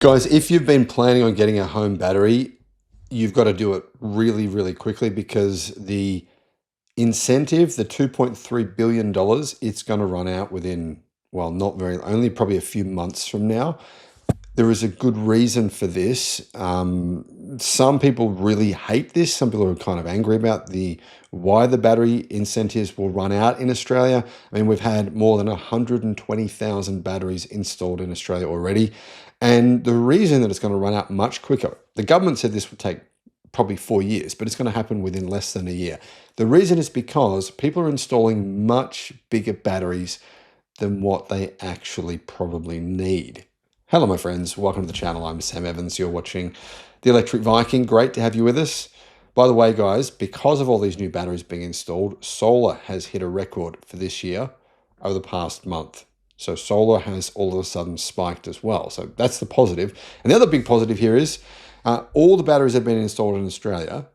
Guys, if you've been planning on getting a home battery, you've got to do it really, really quickly because the incentive, the $2.3 billion, it's going to run out within, well, not very, only probably a few months from now. There is a good reason for this. Some people really hate this. Some people are kind of angry about why the battery incentives will run out in Australia. I mean, we've had more than 120,000 batteries installed in Australia already. And the reason that it's going to run out much quicker, the government said this would take probably 4 years, but it's going to happen within less than a year. The reason is because people are installing much bigger batteries than what they actually probably need. Hello, my friends. Welcome to the channel. I'm Sam Evans. You're watching the Electric Viking. Great to have you with us. By the way, guys, because of all these new batteries being installed, solar has hit a record for this year over the past month. So solar has all of a sudden spiked as well. So that's the positive. And the other big positive here is all the batteries that have been installed in Australia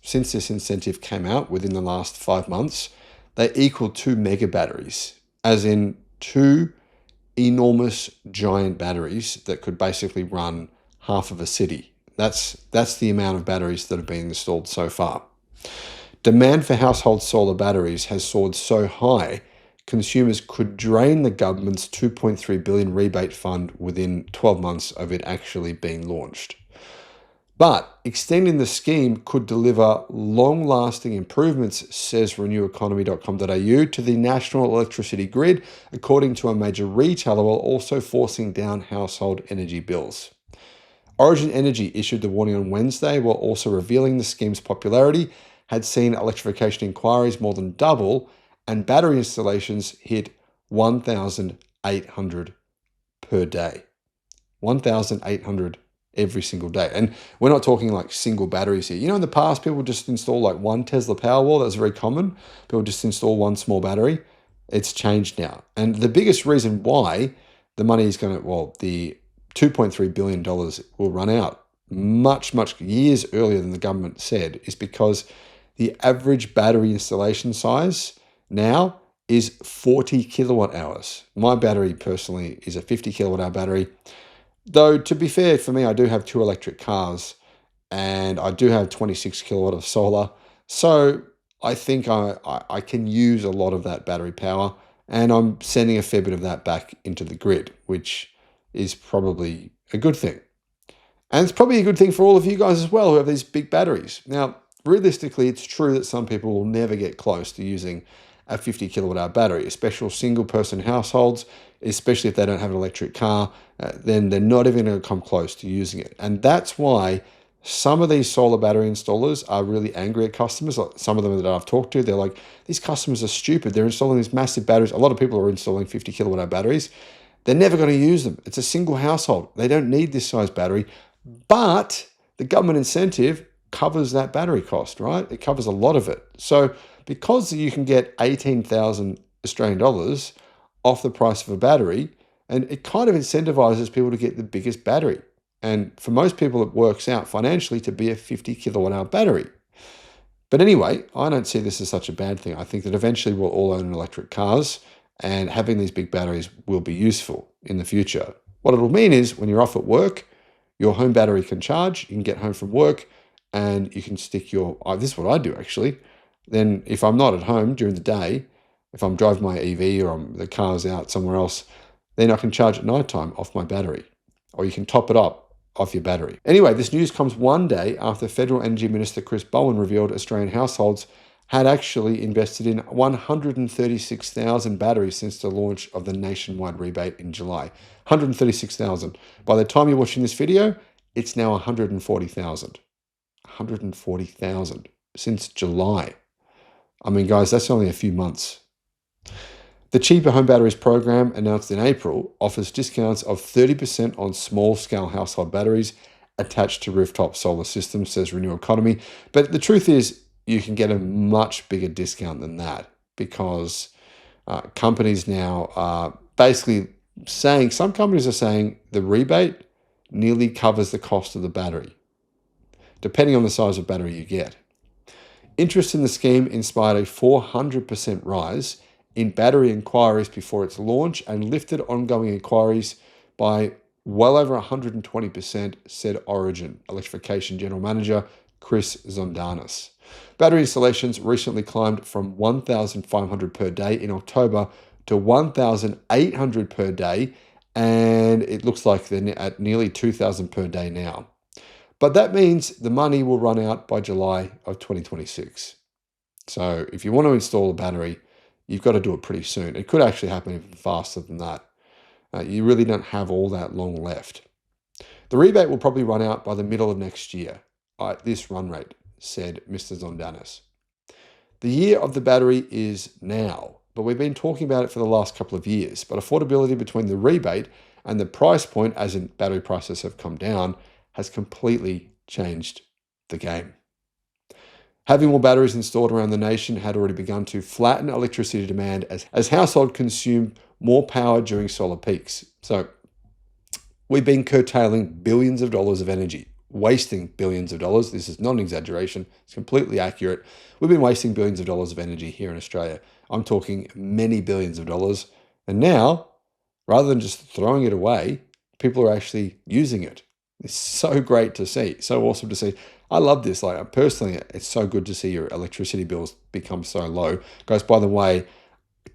since this incentive came out within the last 5 months, they equal 2 mega batteries, as in 2 enormous giant batteries that could basically run half of a city. That's the amount of batteries that have been installed so far. Demand for household solar batteries has soared so high, consumers could drain the government's $2.3 billion rebate fund within 12 months of it actually being launched. But extending the scheme could deliver long-lasting improvements, says reneweconomy.com.au, to the national electricity grid, according to a major retailer, while also forcing down household energy bills. Origin Energy issued the warning on Wednesday, while also revealing the scheme's popularity had seen electrification inquiries more than double and battery installations hit 1,800 per day. 1,800 every single day. And we're not talking like single batteries here. You know, in the past, people just install like one Tesla Powerwall. That was very common. People just install one small battery. It's changed now. And the biggest reason why the money is going to, well, the $2.3 billion will run out much years earlier than the government said is because the average battery installation size now is 40 kilowatt hours. My battery personally is a 50 kilowatt hour battery. Though, to be fair, for me, I do have 2 electric cars and I do have 26 kilowatt of solar. So I think I can use a lot of that battery power, and I'm sending a fair bit of that back into the grid, which is probably a good thing. And it's probably a good thing for all of you guys as well who have these big batteries. Now, realistically, it's true that some people will never get close to using a 50 kilowatt hour battery, especially single person households, especially if they don't have an electric car, then they're not even going to come close to using it. And that's why some of these solar battery installers are really angry at customers. Like some of them that I've talked to, they're like, these customers are stupid. They're installing these massive batteries. A lot of people are installing 50 kilowatt hour batteries. They're never going to use them. It's a single household. They don't need this size battery, but the government incentive covers that battery cost, right? It covers a lot of it. So because you can get 18,000 Australian dollars off the price of a battery, and it kind of incentivizes people to get the biggest battery. And for most people, it works out financially to be a 50 kilowatt hour battery. But anyway, I don't see this as such a bad thing. I think that eventually we'll all own electric cars, and having these big batteries will be useful in the future. What it'll mean is when you're off at work, your home battery can charge, you can get home from work, and you can stick your, this is what I do actually. Then if I'm not at home during the day, if I'm driving my EV or the car's out somewhere else, then I can charge at nighttime off my battery, or you can top it up off your battery. Anyway, this news comes one day after Federal Energy Minister Chris Bowen revealed Australian households had actually invested in 136,000 batteries since the launch of the nationwide rebate in July. 136,000. By the time you're watching this video, it's now 140,000. 140,000 since July. I mean, guys, that's only a few months. The Cheaper Home Batteries program, announced in April, offers discounts of 30% on small-scale household batteries attached to rooftop solar systems, says Renew Economy. But the truth is, you can get a much bigger discount than that because companies now are basically saying, some companies are saying the rebate nearly covers the cost of the battery, depending on the size of battery you get. Interest in the scheme inspired a 400% rise in battery inquiries before its launch and lifted ongoing inquiries by well over 120%, said Origin Electrification General Manager Chris Zondanis. Battery installations recently climbed from 1,500 per day in October to 1,800 per day, and it looks like they're at nearly 2,000 per day now. But that means the money will run out by July of 2026. So if you want to install a battery, you've got to do it pretty soon. It could actually happen even faster than that. You really don't have all that long left. The rebate will probably run out by the middle of next year at this run rate, said Mr. Zondanis. The year of the battery is now, but we've been talking about it for the last couple of years. But affordability between the rebate and the price point, as in battery prices have come down, has completely changed the game. Having more batteries installed around the nation had already begun to flatten electricity demand as households consumed more power during solar peaks. So we've been curtailing billions of dollars of energy, wasting billions of dollars. This is not an exaggeration. It's completely accurate. We've been wasting billions of dollars of energy here in Australia. I'm talking many billions of dollars. And now, rather than just throwing it away, people are actually using it. It's so great to see. So awesome to see. I love this. Like personally, it's so good to see your electricity bills become so low. Guys, by the way,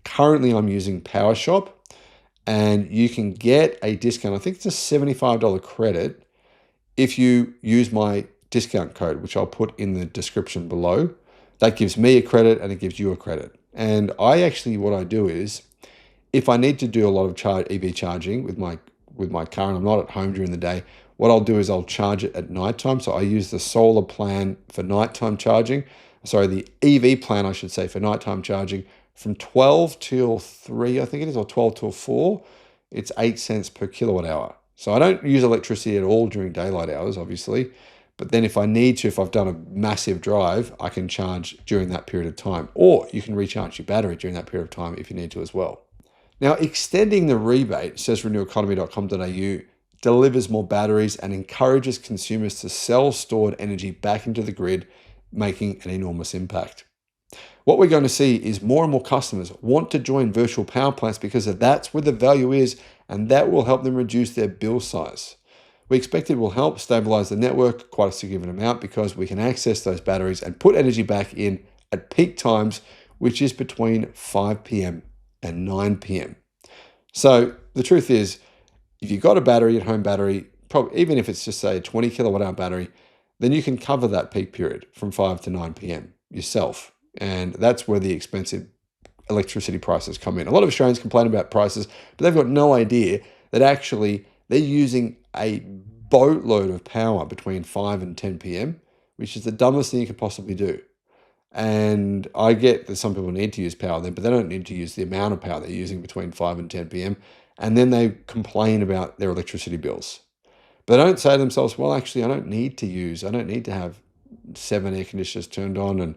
currently I'm using PowerShop and you can get a discount. I think it's a $75 credit if you use my discount code, which I'll put in the description below. That gives me a credit and it gives you a credit. And I actually, what I do is, if I need to do a lot of EV charging with my car and I'm not at home during the day, what I'll do is I'll charge it at nighttime. So I use the solar plan for nighttime charging. Sorry, the EV plan, I should say, for nighttime charging from 12 till 3, I think it is, or 12 till 4. It's 8 cents per kilowatt hour. So I don't use electricity at all during daylight hours, obviously. But then if I need to, if I've done a massive drive, I can charge during that period of time. Or you can recharge your battery during that period of time if you need to as well. Now, extending the rebate, says reneweconomy.com.au, delivers more batteries and encourages consumers to sell stored energy back into the grid, making an enormous impact. What we're going to see is more and more customers want to join virtual power plants because that's where the value is, and that will help them reduce their bill size. We expect it will help stabilize the network quite a significant amount because we can access those batteries and put energy back in at peak times, which is between 5 p.m. and 9 p.m. So the truth is, if you've got a battery, at home battery, probably even if it's just say a 20 kilowatt hour battery, then you can cover that peak period from 5 to 9 p.m. yourself. And that's where the expensive electricity prices come in. A lot of Australians complain about prices, but they've got no idea that actually they're using a boatload of power between 5 and 10 p.m., which is the dumbest thing you could possibly do. And I get that some people need to use power then, but they don't need to use the amount of power they're using between 5 and 10 p.m. And then they complain about their electricity bills. But they don't say to themselves, well, actually, I don't need to have 7 air conditioners turned on and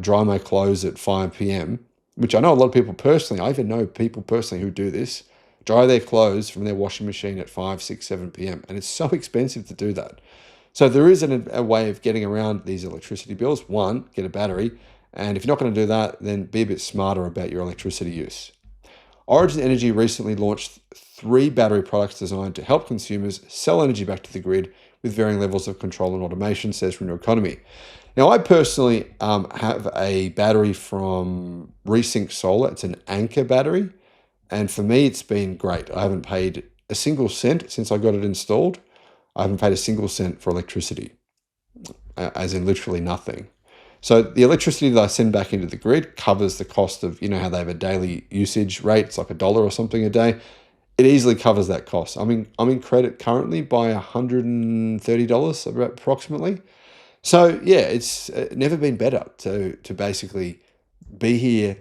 dry my clothes at 5 p.m., which I know a lot of people personally, I even know people personally who do this, dry their clothes from their washing machine at 5, 6, 7 p.m. And it's so expensive to do that. So there is a way of getting around these electricity bills. One, get a battery. And if you're not going to do that, then be a bit smarter about your electricity use. Origin Energy recently launched 3 battery products designed to help consumers sell energy back to the grid with varying levels of control and automation, says Renew Economy. Now, I personally have a battery from Resync Solar. It's an Anchor battery. And for me, it's been great. I haven't paid a single cent since I got it installed. I haven't paid a single cent for electricity, as in literally nothing. So the electricity that I send back into the grid covers the cost of, you know how they have a daily usage rate, it's like $1 or something a day. It easily covers that cost. I'm in credit currently by $130 approximately. So yeah, it's never been better to basically be here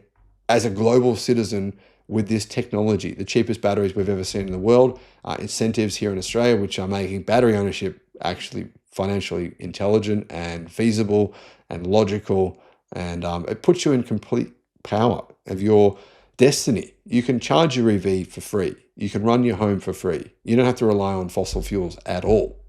as a global citizen with this technology, the cheapest batteries we've ever seen in the world, incentives here in Australia, which are making battery ownership actually financially intelligent and feasible and logical. And it puts you in complete power of your destiny. You can charge your EV for free. You can run your home for free. You don't have to rely on fossil fuels at all,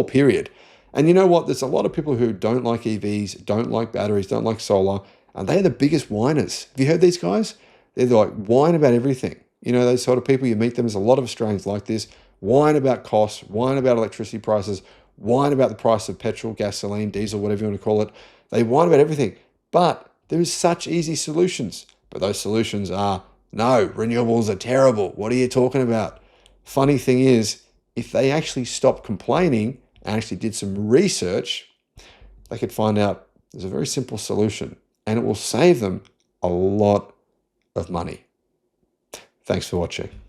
period. And you know what? There's a lot of people who don't like EVs, don't like batteries, don't like solar, and they're the biggest whiners. Have you heard these guys? They're like whine about everything. You know, those sort of people, you meet them, there's a lot of Australians like this, whine about costs, whine about electricity prices, whine about the price of petrol, gasoline, diesel, whatever you want to call it. They whine about everything. But there is such easy solutions. But those solutions are, no, renewables are terrible. What are you talking about? Funny thing is, if they actually stopped complaining and actually did some research, they could find out there's a very simple solution and it will save them a lot of money. Thanks for watching.